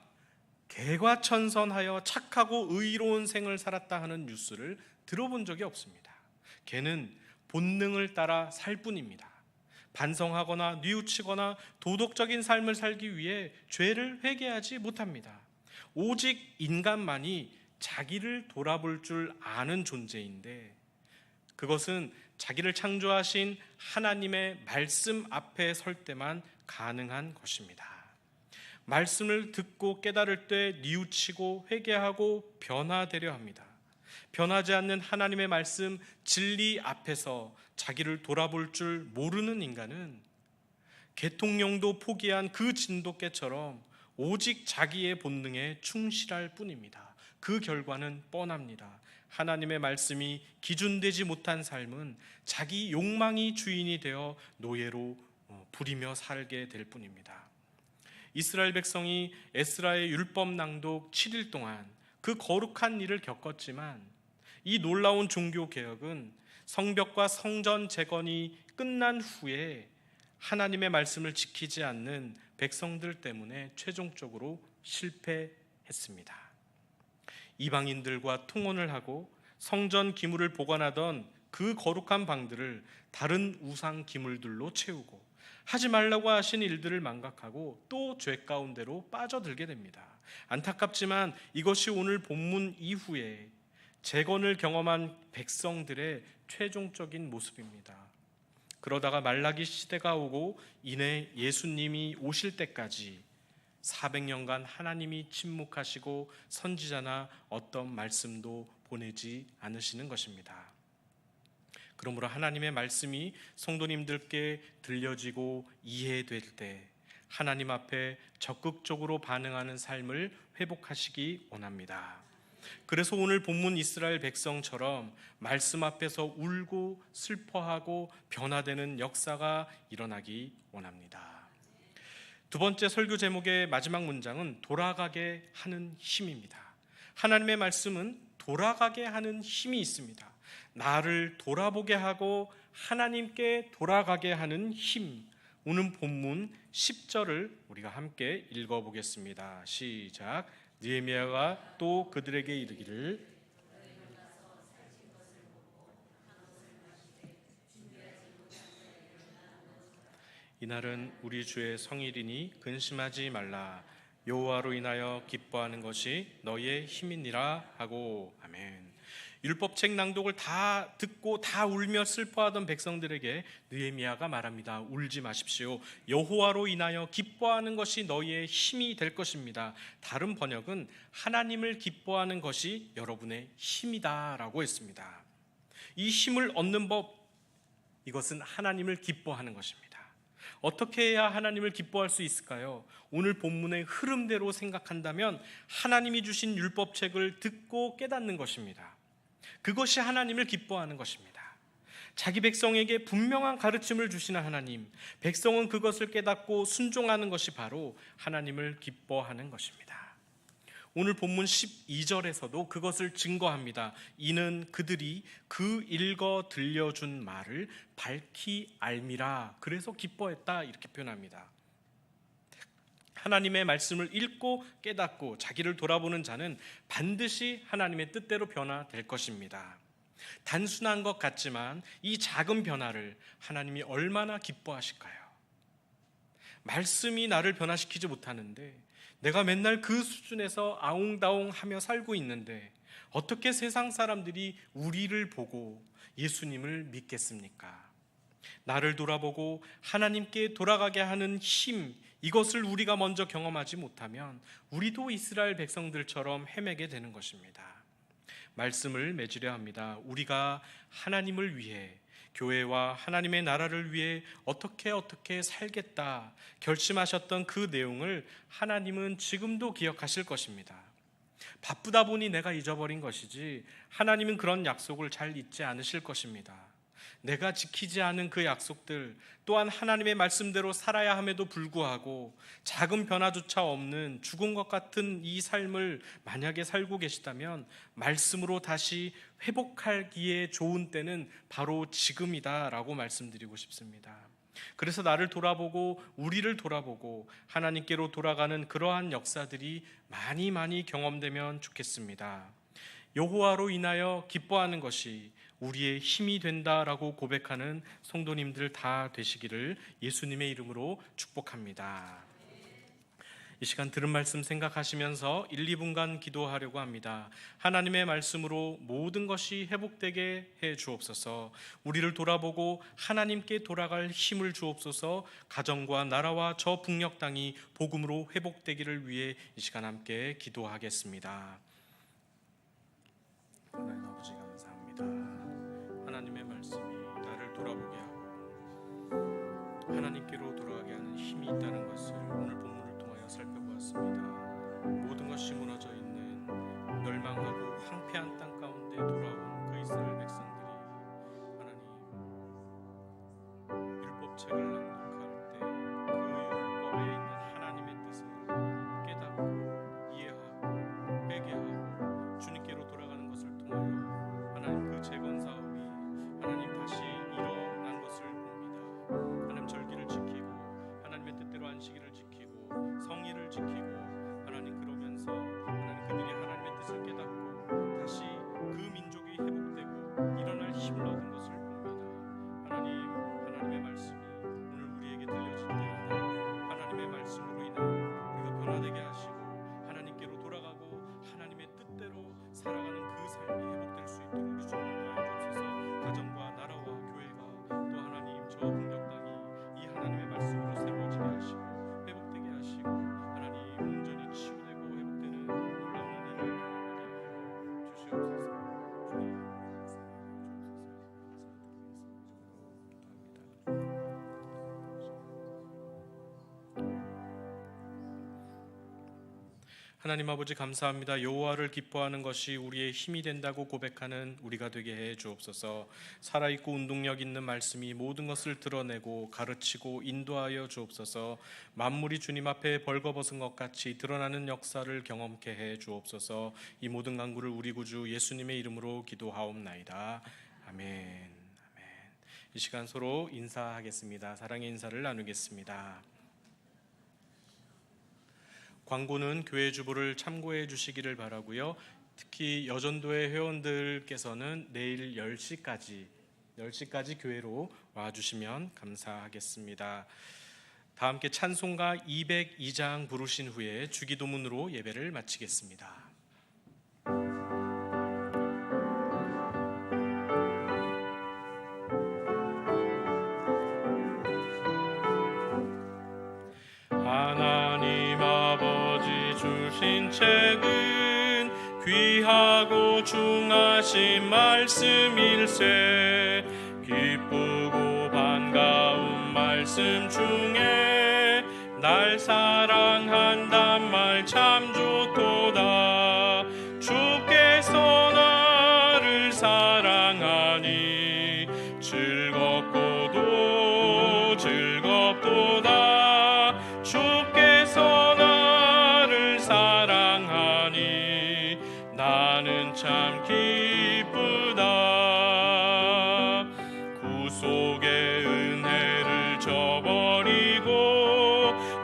개과천선하여 착하고 의로운 생을 살았다 하는 뉴스를 들어본 적이 없습니다. 개는 본능을 따라 살 뿐입니다. 반성하거나 뉘우치거나 도덕적인 삶을 살기 위해 죄를 회개하지 못합니다. 오직 인간만이 자기를 돌아볼 줄 아는 존재인데 그것은 자기를 창조하신 하나님의 말씀 앞에 설 때만 가능한 것입니다. 말씀을 듣고 깨달을 때 뉘우치고 회개하고 변화되려 합니다. 변하지 않는 하나님의 말씀, 진리 앞에서 자기를 돌아볼 줄 모르는 인간은 개통령도 포기한 그 진돗개처럼 오직 자기의 본능에 충실할 뿐입니다. 그 결과는 뻔합니다. 하나님의 말씀이 기준되지 못한 삶은 자기 욕망이 주인이 되어 노예로 부리며 살게 될 뿐입니다. 이스라엘 백성이 에스라의 율법 낭독 7일 동안 그 거룩한 일을 겪었지만 이 놀라운 종교 개혁은 성벽과 성전 재건이 끝난 후에 하나님의 말씀을 지키지 않는 백성들 때문에 최종적으로 실패했습니다. 이방인들과 통혼을 하고 성전 기물을 보관하던 그 거룩한 방들을 다른 우상 기물들로 채우고 하지 말라고 하신 일들을 망각하고 또 죄 가운데로 빠져들게 됩니다. 안타깝지만 이것이 오늘 본문 이후에 재건을 경험한 백성들의 최종적인 모습입니다. 그러다가 말라기 시대가 오고 이내 예수님이 오실 때까지 400년간 하나님이 침묵하시고 선지자나 어떤 말씀도 보내지 않으시는 것입니다. 그러므로 하나님의 말씀이 성도님들께 들려지고 이해될 때 하나님 앞에 적극적으로 반응하는 삶을 회복하시기 원합니다. 그래서 오늘 본문 이스라엘 백성처럼 말씀 앞에서 울고 슬퍼하고 변화되는 역사가 일어나기 원합니다. 두 번째 설교 제목의 마지막 문장은 돌아가게 하는 힘입니다. 하나님의 말씀은 돌아가게 하는 힘이 있습니다. 나를 돌아보게 하고 하나님께 돌아가게 하는 힘. 오늘 본문 10절을 우리가 함께 읽어보겠습니다. 시작. 느헤미야가 또 그들에게 이르기를 이날은 우리 주의 성일이니 근심하지 말라. 여호와로 인하여 기뻐하는 것이 너희의 힘이니라 하고. 아멘. 율법책 낭독을 다 듣고 다 울며 슬퍼하던 백성들에게 느헤미야가 말합니다. 울지 마십시오. 여호와로 인하여 기뻐하는 것이 너희의 힘이 될 것입니다. 다른 번역은 하나님을 기뻐하는 것이 여러분의 힘이다라고 했습니다. 이 힘을 얻는 법, 이것은 하나님을 기뻐하는 것입니다. 어떻게 해야 하나님을 기뻐할 수 있을까요? 오늘 본문의 흐름대로 생각한다면 하나님이 주신 율법책을 듣고 깨닫는 것입니다. 그것이 하나님을 기뻐하는 것입니다. 자기 백성에게 분명한 가르침을 주시는 하나님, 백성은 그것을 깨닫고 순종하는 것이 바로 하나님을 기뻐하는 것입니다. 오늘 본문 12절에서도 그것을 증거합니다. 이는 그들이 그 읽어 들려준 말을 밝히 알미라. 그래서 기뻐했다, 이렇게 표현합니다. 하나님의 말씀을 읽고 깨닫고 자기를 돌아보는 자는 반드시 하나님의 뜻대로 변화될 것입니다. 단순한 것 같지만 이 작은 변화를 하나님이 얼마나 기뻐하실까요? 말씀이 나를 변화시키지 못하는데, 내가 맨날 그 수준에서 아웅다웅하며 살고 있는데 어떻게 세상 사람들이 우리를 보고 예수님을 믿겠습니까? 나를 돌아보고 하나님께 돌아가게 하는 힘, 이것을 우리가 먼저 경험하지 못하면 우리도 이스라엘 백성들처럼 헤매게 되는 것입니다. 말씀을 맺으려 합니다. 우리가 하나님을 위해, 교회와 하나님의 나라를 위해 어떻게 살겠다 결심하셨던 그 내용을 하나님은 지금도 기억하실 것입니다. 바쁘다 보니 내가 잊어버린 것이지 하나님은 그런 약속을 잘 잊지 않으실 것입니다. 내가 지키지 않은 그 약속들, 또한 하나님의 말씀대로 살아야 함에도 불구하고 작은 변화조차 없는 죽은 것 같은 이 삶을 만약에 살고 계시다면 말씀으로 다시 회복하기에 좋은 때는 바로 지금이다라고 말씀드리고 싶습니다. 그래서 나를 돌아보고 우리를 돌아보고 하나님께로 돌아가는 그러한 역사들이 많이 경험되면 좋겠습니다. 여호와로 인하여 기뻐하는 것이 우리의 힘이 된다라고 고백하는 성도님들 다 되시기를 예수님의 이름으로 축복합니다. 이 시간 들은 말씀 생각하시면서 1, 2분간 기도하려고 합니다. 하나님의 말씀으로 모든 것이 회복되게 해 주옵소서. 우리를 돌아보고 하나님께 돌아갈 힘을 주옵소서. 가정과 나라와 저 북녘 땅이 복음으로 회복되기를 위해 이 시간 함께 기도하겠습니다. 하나님 아버지 감사합니다. 하나님의 말씀이 나를 돌아보게 하고 하나님께로 돌아가게 하는 힘이 있다는 것을 오늘 본문을 통하여 살펴보았습니다. 모든 것이 무너져 있는 멸망하고 황폐한 땅 가운데 돌아온 그 이스라엘 백성들이 하나님 율법책을 낭독할 때 그 율법에 있는 하나님의 뜻을 깨닫고 이해하고 회개하고 주님께로 돌아가는 것을 통하여 하나님 그 재건 사업이 하나님 다시 일어난 것을 봅니다. 하나님 절기를 지키고 하나님의 뜻대로 안식일을 지키고 성일을 지키고 하나님 그러면서 하나님 그들이 하나님의 뜻을 깨닫고 다시 그 민족이 회복되고 일어날 힘을 얻은 것을 봅니다. 하나님의 말씀이 오늘 우리에게 들려질 때마다 하나님의 말씀으로 인하여 우리가 변화되게 하시고 하나님께로 돌아가고 하나님의 뜻대로 살아가는 그 삶이 회복될 수 있도록 우리 주님 도와주옵소서. 가정과 나라와 교회가 또 하나님 저 북녘 땅이 이 하나님의 말씀으로 새로워지게 하시고 회복되게 하시고 하나님 온전히 치유되고 회복되는 놀라운 은혜를 경험하게 주시옵소서. 주님 하나님 아버지 감사합니다. 여호와를 기뻐하는 것이 우리의 힘이 된다고 고백하는 우리가 되게 해 주옵소서. 살아있고 운동력 있는 말씀이 모든 것을 드러내고 가르치고 인도하여 주옵소서. 만물이 주님 앞에 벌거벗은 것 같이 드러나는 역사를 경험케 해 주옵소서. 이 모든 간구를 우리 구주 예수님의 이름으로 기도하옵나이다. 아멘. 이 시간 서로 인사하겠습니다. 사랑의 인사를 나누겠습니다. 광고는 교회 주보를 참고해 주시기를 바라고요. 특히 여전도회 회원들께서는 내일 10시까지 교회로 와주시면 감사하겠습니다. 다 함께 찬송가 202장 부르신 후에 주기도문으로 예배를 마치겠습니다. 하나님 아버지 주신 책은 귀하고 중하신 말씀일세. 기쁘고 반가운 말씀 중에 날 사랑한단 말 참 좋도다. 주께서 나를 사랑하니 즐겁고도 즐겁도다. 주께서 나를 사랑하니 나는 참 기쁘다. 구속의 은혜를 저버리고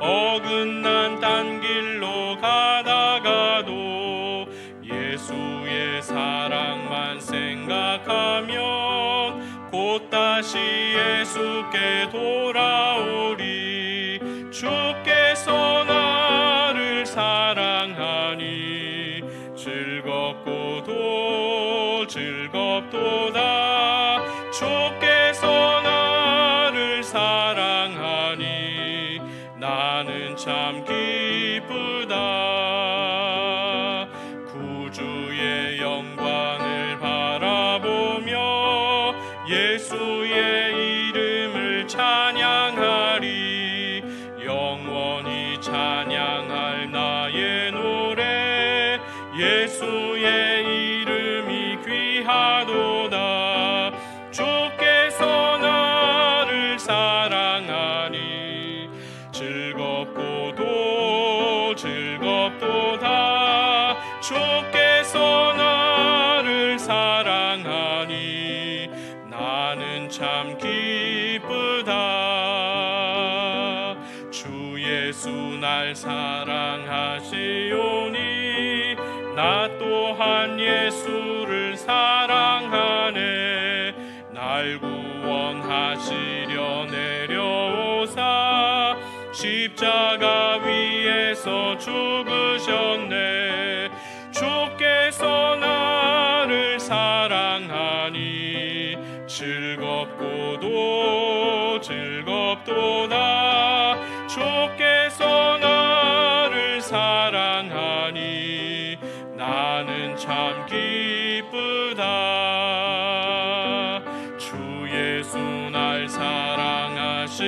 어긋난 딴 길로 가다가도 예수의 사랑만 생각하면 곧 다시 예수께 돌아오리. 주께서 나를 사랑하니 즐겁고도 즐겁도다. 주께서 나를 사랑하니 나는 참 기쁘다. 구주의 영광을 바라보며 예수의 이름을 찬양하리. 영원히 찬양할 나의 노래 예수의 이름이 귀하도다. 주께서 나를 사랑하니 즐겁고도 즐겁도다. 주께서 나를 사랑하니 나는 참 기쁘다. 주 예수 날 사랑하시오니 나 또한 예수를 사랑하네. 날 구원하시려 내려오사 십자가 위에서 죽으셨네. 주께서 나를 사랑하니 즐겁고도 즐겁도다. 주께서 나를 사랑하니 나는 참 기쁘다. 주 예수 날 사랑하시오니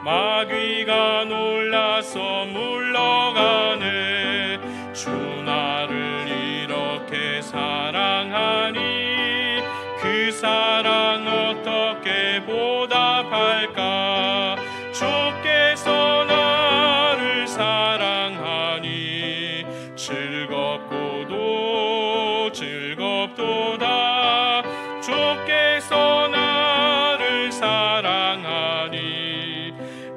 마귀가 놀라서 물러가네. 주 나를 이렇게 사랑하니 그 사랑 어떻게 보답할까. 주께서 나를 사랑하니 즐겁고도 즐겁도다. 주께서 나를 사랑하니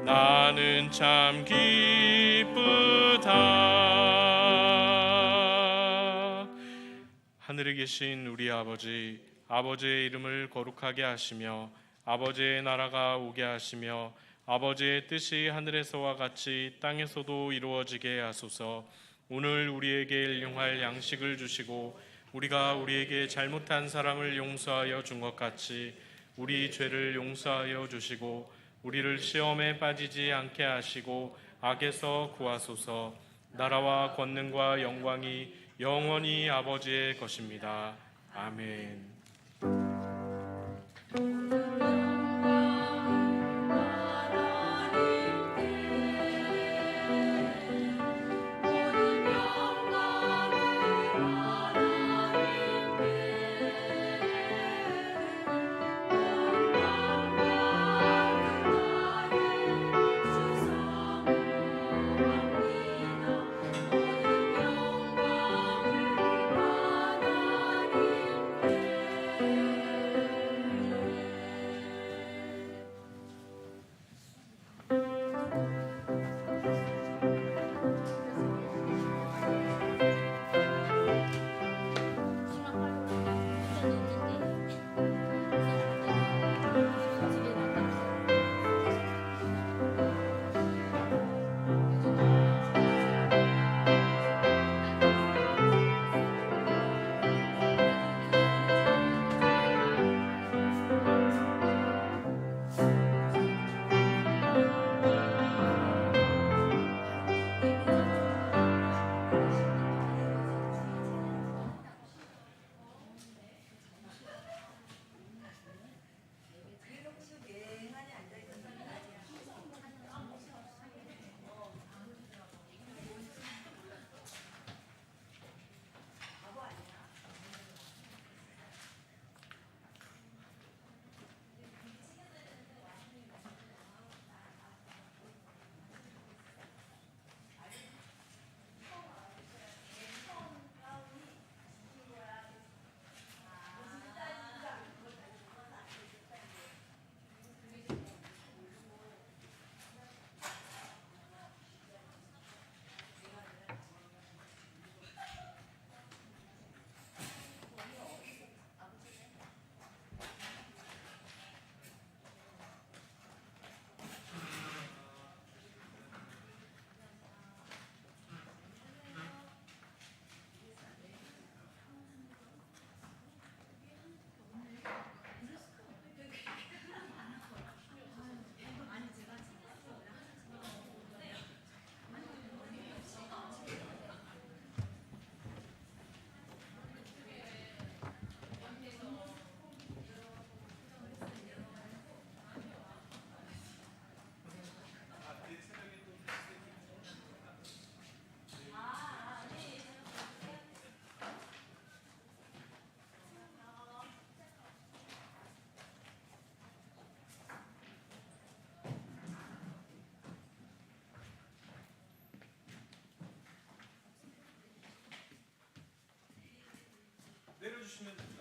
나는 참 기쁘다. 하늘에 계신 우리 아버지, 아버지의 이름을 거룩하게 하시며 아버지의 나라가 오게 하시며 아버지의 뜻이 하늘에서와 같이 땅에서도 이루어지게 하소서. 오늘 우리에게 일용할 양식을 주시고 우리가 우리에게 잘못한 사람을 용서하여 준 것 같이 우리 죄를 용서하여 주시고 우리를 시험에 빠지지 않게 하시고 악에서 구하소서. 나라와 권능과 영광이 영원히 아버지의 것입니다. 아멘. 내려주시면